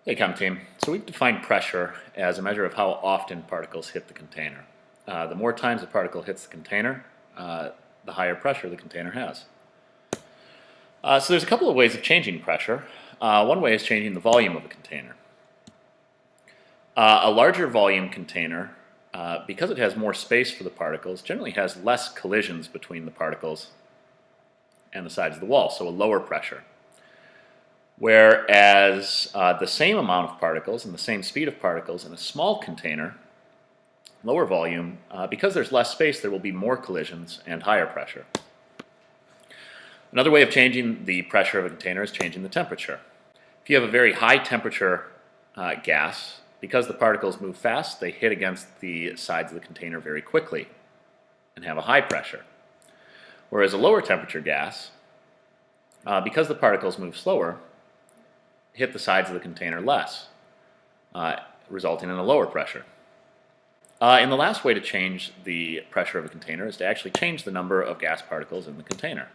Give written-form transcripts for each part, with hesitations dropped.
Hey, Chem team. So we've defined pressure as a measure of how often particles hit the container. The more times a particle hits the container, the higher pressure the container has. So there's a couple of ways of changing pressure. One way is changing the volume of a container. A larger volume container, because it has more space for the particles, generally has less collisions between the particles and the sides of the wall, so a lower pressure. Whereas the same amount of particles and the same speed of particles in a small container, lower volume, because there's less space, there will be more collisions and higher pressure. Another way of changing the pressure of a container is changing the temperature. If you have a very high temperature gas, because the particles move fast, they hit against the sides of the container very quickly and have a high pressure. Whereas a lower temperature gas, because the particles move slower, hit the sides of the container less, resulting in a lower pressure. And the last way to change the pressure of a container is to actually change the number of gas particles in the container.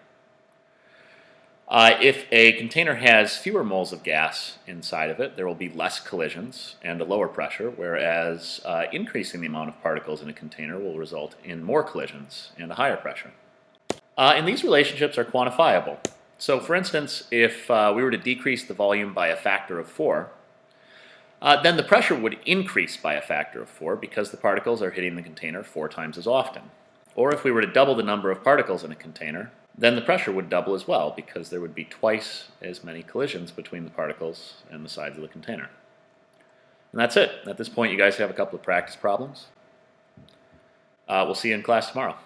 If a container has fewer moles of gas inside of it, there will be less collisions and a lower pressure, whereas increasing the amount of particles in a container will result in more collisions and a higher pressure. And these relationships are quantifiable. So for instance, if we were to decrease the volume by a factor of 4, then the pressure would increase by a factor of 4 because the particles are hitting the container 4 times as often. Or if we were to double the number of particles in a container, then the pressure would double as well because there would be twice as many collisions between the particles and the sides of the container. And that's it. At this point, you guys have a couple of practice problems. We'll see you in class tomorrow.